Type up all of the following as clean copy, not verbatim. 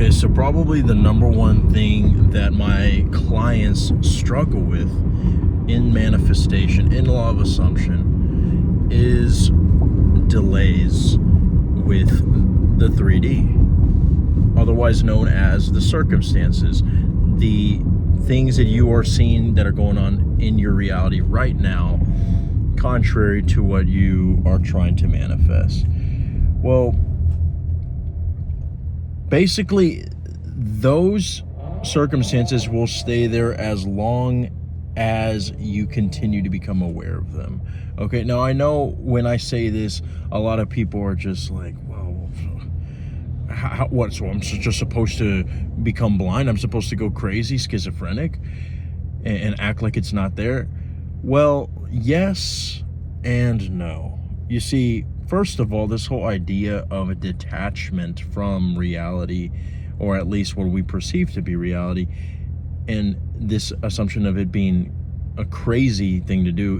Okay, so probably the number one thing that my clients struggle with in manifestation, in law of assumption, is delays with the 3D, otherwise known as the circumstances, the things that you are seeing that are going on in your reality right now, contrary to what you are trying to manifest. Well, basically, those circumstances will stay there as long as you continue to become aware of them. Okay, now I know when I say this, a lot of people are just like, well, what? So I'm just supposed to become blind? I'm supposed to go crazy, schizophrenic, and act like it's not there? Well, yes and no. You see, first of all, this whole idea of a detachment from reality, or at least what we perceive to be reality, and this assumption of it being a crazy thing to do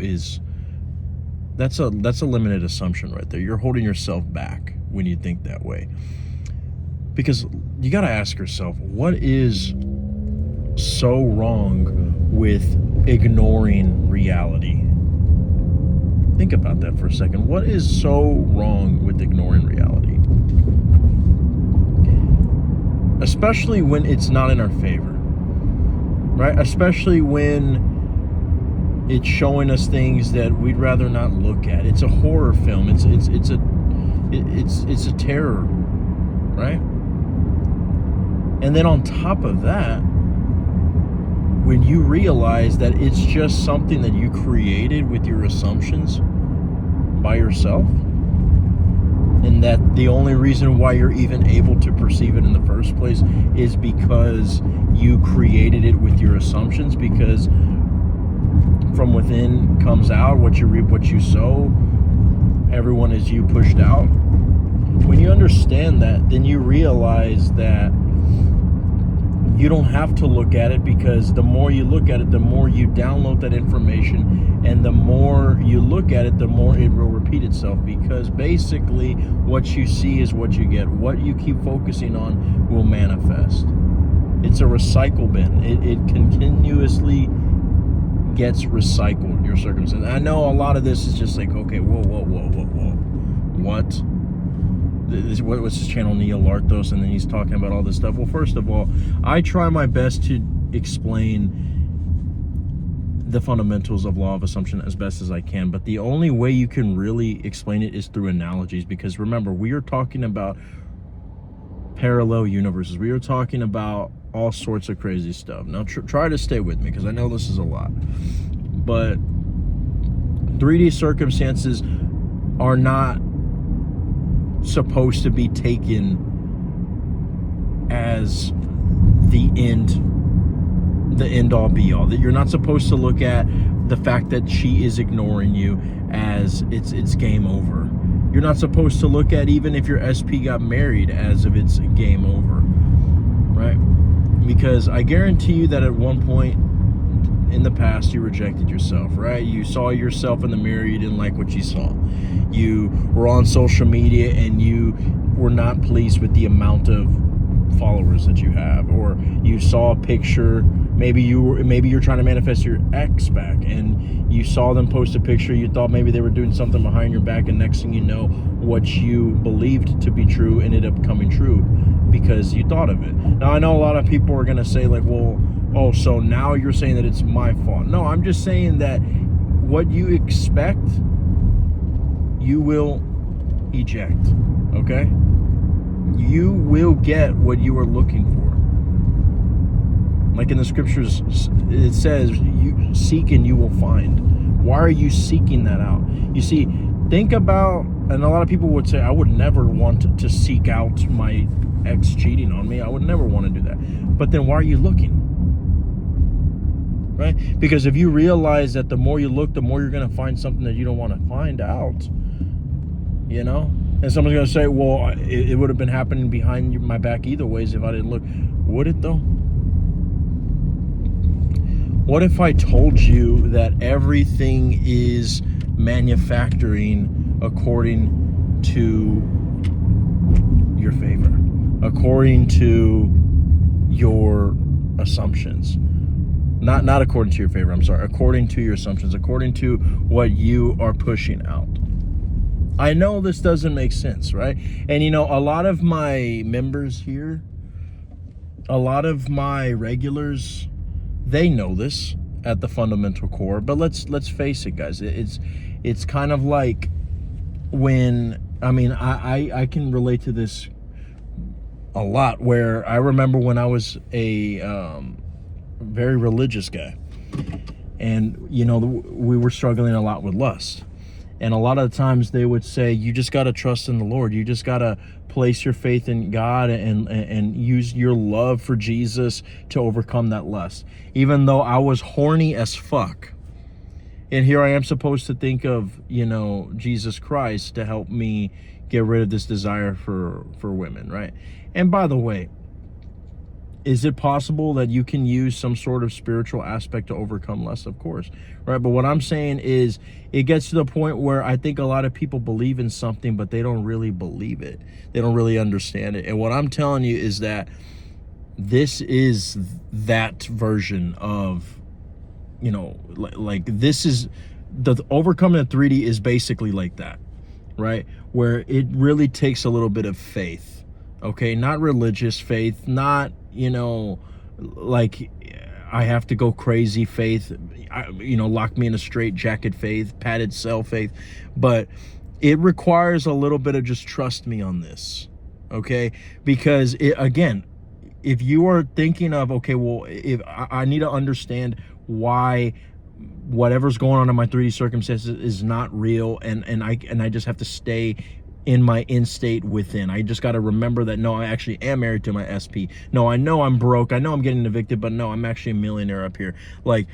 that's a limited assumption right there. You're holding yourself back when you think that way. Because you got to ask yourself, what is so wrong with ignoring reality? Think about that for a second. What is so wrong with ignoring reality? Especially when it's not in our favor, right? Especially when it's showing us things that we'd rather not look at. It's a horror film. It's a terror, right? And then on top of that, when you realize that it's just something that you created with your assumptions by yourself, and that the only reason why you're even able to perceive it in the first place is because you created it with your assumptions, because from within comes out, what you reap, what you sow. Everyone is you pushed out. When you understand that, then you realize that you don't have to look at it, because the more you look at it, the more you download that information, and the more you look at it, the more it will repeat itself, because basically what you see is what you get. What you keep focusing on will manifest. It's a recycle bin. It continuously gets recycled, your circumstance. I know a lot of this is just like, okay, whoa. What? What's his channel, Neil Lartos, and then he's talking about all this stuff. Well, first of all, I try my best to explain the fundamentals of law of assumption as best as I can, but the only way you can really explain it is through analogies, because remember, we are talking about parallel universes. We are talking about all sorts of crazy stuff. Now try to stay with me, because I know this is a lot, but 3D circumstances are not supposed to be taken as the end all be all. That you're not supposed to look at the fact that she is ignoring you as it's game over. You're not supposed to look at, even if your SP got married, as if it's game over, right? Because I guarantee you that at one point in the past you rejected yourself, right? You saw yourself in the mirror, you didn't like what you saw. You were on social media and you were not pleased with the amount of followers that you have, or you saw a picture, maybe you're trying to manifest your ex back, and you saw them post a picture, you thought maybe they were doing something behind your back, and next thing you know, what you believed to be true ended up coming true because you thought of it. Now, I know a lot of people are going to say like, well, oh, so now you're saying that it's my fault. No, I'm just saying that what you expect, you will eject, okay? You will get what you are looking for. Like in the scriptures, it says, you seek and you will find. Why are you seeking that out? You see, think about, and a lot of people would say, I would never want to seek out my ex cheating on me. I would never want to do that. But then why are you looking? Right? Because if you realize that the more you look, the more you're going to find something that you don't want to find out, you know? And someone's going to say, well, it would have been happening behind my back either ways if I didn't look. Would it though? What if I told you that everything is manufacturing according to your favor? according to your assumptions. Not according to your favor, I'm sorry. According to your assumptions, according to what you are pushing out. I know this doesn't make sense, right? And a lot of my members here, a lot of my regulars, they know this at the fundamental core. But let's face it, guys. It's kind of like when, I can relate to this a lot, where I remember when I was a very religious guy, and we were struggling a lot with lust. And a lot of the times they would say, you just got to trust in the Lord. You just got to place your faith in God and use your love for Jesus to overcome that lust. Even though I was horny as fuck. And here I am supposed to think of, Jesus Christ to help me get rid of this desire for women, right? And by the way, is it possible that you can use some sort of spiritual aspect to overcome lust? Of course, right? But what I'm saying is, it gets to the point where I think a lot of people believe in something, but they don't really believe it. They don't really understand it. And what I'm telling you is that this is that version of, like this is the overcoming the 3D is basically like that, right? Where it really takes a little bit of faith, okay? Not religious faith, not, like I have to go crazy faith, lock me in a straight jacket faith, padded cell faith, but it requires a little bit of just trust me on this, okay? Because again, if you are thinking of, okay, well, if I need to understand why whatever's going on in my 3D circumstances is not real, and I just have to stay in my in state within. I just got to remember that, no, I actually am married to my SP. No, I know I'm broke. I know I'm getting evicted, but no, I'm actually a millionaire up here. Like,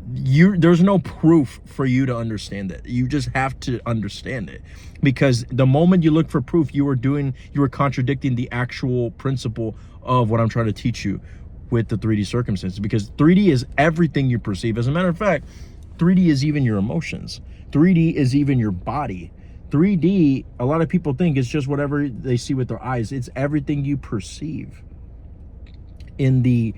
there's no proof for you to understand that. You just have to understand it, because the moment you look for proof, you are contradicting the actual principle of what I'm trying to teach you with the 3D circumstances, because 3D is everything you perceive. As a matter of fact, 3D is even your emotions. 3D is even your body. 3D, a lot of people think it's just whatever they see with their eyes. It's everything you perceive in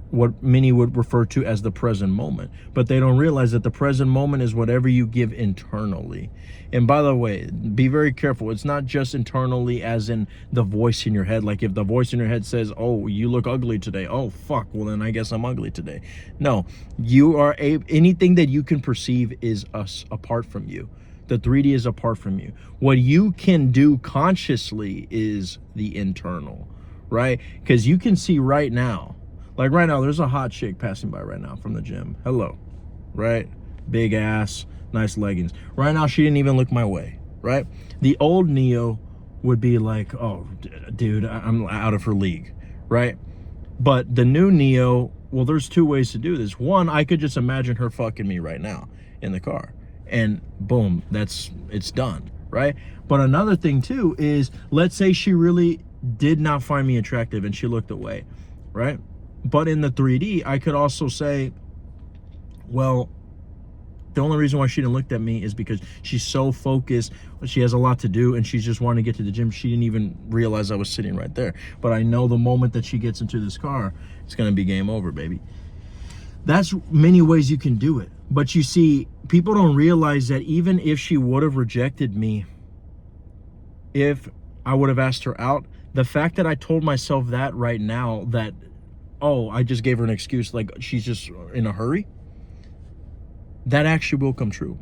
what many would refer to as the present moment. But they don't realize that the present moment is whatever you give internally. And by the way, be very careful. It's not just internally as in the voice in your head. Like if the voice in your head says, oh, you look ugly today. Oh, fuck. Well, then I guess I'm ugly today. No, anything that you can perceive is us apart from you. The 3D is apart from you. What you can do consciously is the internal, right? Because you can see right now, like right now, there's a hot chick passing by right now from the gym. Hello, right? Big ass, nice leggings. Right now, she didn't even look my way, right? The old Neo would be like, oh, dude, I'm out of her league, right? But the new Neo, well, there's two ways to do this. One, I could just imagine her fucking me right now in the car. And boom, it's done, right? But another thing too is, let's say she really did not find me attractive and she looked away, right? But in the 3D, I could also say, well, the only reason why she didn't look at me is because she's so focused, she has a lot to do, and she's just wanting to get to the gym. She didn't even realize I was sitting right there. But I know the moment that she gets into this car, it's gonna be game over, baby. That's many ways you can do it. But you see, people don't realize that even if she would have rejected me, if I would have asked her out, the fact that I told myself that right now, that, oh, I just gave her an excuse, like she's just in a hurry, that actually will come true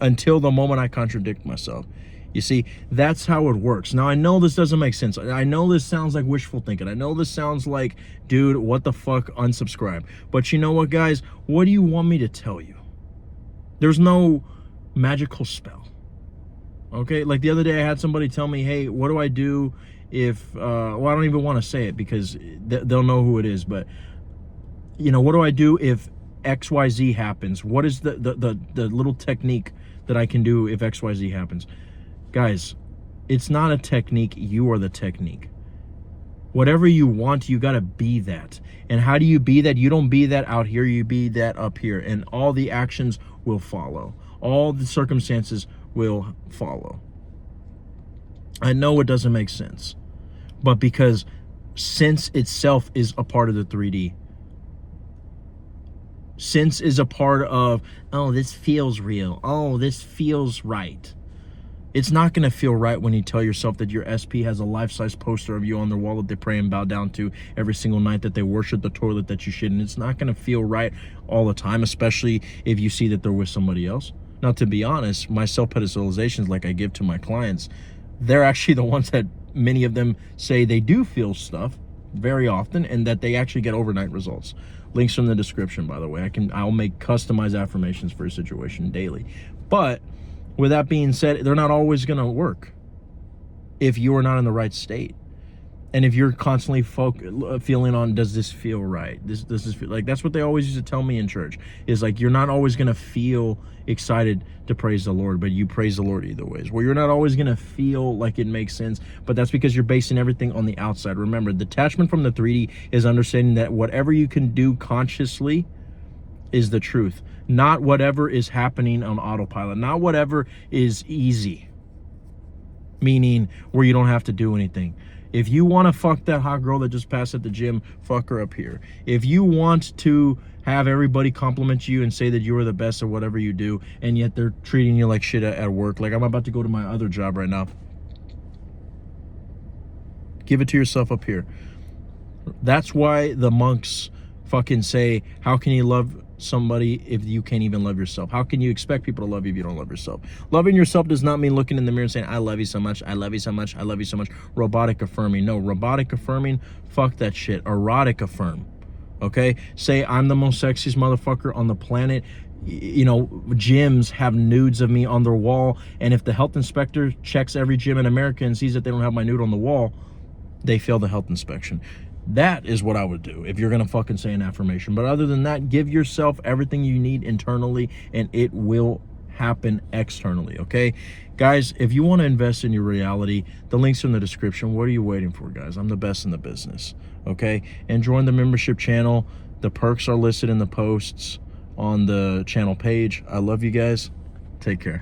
until the moment I contradict myself. You see, that's how it works. Now, I know this doesn't make sense. I know this sounds like wishful thinking. I know this sounds like, dude, what the fuck, unsubscribe. But you know what, guys? What do you want me to tell you? There's no magical spell, okay? Like the other day, I had somebody tell me, hey, what do I do if, well, I don't even want to say it because they'll know who it is. But, what do I do if XYZ happens? What is the little technique that I can do if XYZ happens? Guys, it's not a technique. You are the technique. Whatever you want, you got to be that. And how do you be that? You don't be that out here. You be that up here. And all the actions will follow. All the circumstances will follow. I know it doesn't make sense. but because sense itself is a part of the 3D. Sense is a part of, oh, this feels real. Oh, this feels right. It's not going to feel right when you tell yourself that your SP has a life-size poster of you on their wall that they pray and bow down to every single night, that they worship the toilet that you shit in. It's not going to feel right all the time, especially if you see that they're with somebody else. Now, to be honest, my self-pedestalizations like I give to my clients, they're actually the ones that many of them say they do feel stuff very often and that they actually get overnight results. Links from the description, by the way. I'll make customized affirmations for a situation daily. But with that being said, they're not always going to work if you are not in the right state. And if you're constantly feeling on, does this feel right? This feel like, that's what they always used to tell me in church, is like, you're not always going to feel excited to praise the Lord, but you praise the Lord either ways. Well, you're not always going to feel like it makes sense, but that's because you're basing everything on the outside. Remember, detachment from the 3D is understanding that whatever you can do consciously is the truth, not whatever is happening on autopilot, not whatever is easy, meaning where you don't have to do anything. If you want to fuck that hot girl that just passed at the gym, fuck her up here. If you want to have everybody compliment you and say that you are the best at whatever you do, and yet they're treating you like shit at work, like I'm about to go to my other job right now, give it to yourself up here. That's why the monks fucking say, how can you love somebody if you can't even love yourself? How can you expect people to love you if you don't love yourself? Loving yourself does not mean looking in the mirror and saying, I love you so much, I love you so much, I love you so much. Robotic affirming. No, robotic affirming, fuck that shit. Erotic affirm. Okay? Say, I'm the most sexiest motherfucker on the planet. You know, gyms have nudes of me on their wall, and if the health inspector checks every gym in America and sees that they don't have my nude on the wall, they fail the health inspection. That is what I would do if you're gonna fucking say an affirmation. But other than that, give yourself everything you need internally and it will happen externally. Okay, guys, if you want to invest in your reality, the links are in the description. What are you waiting for, guys? I'm the best in the business. Okay, and join the membership channel. The perks are listed in the posts on the channel page. I love you guys. Take care.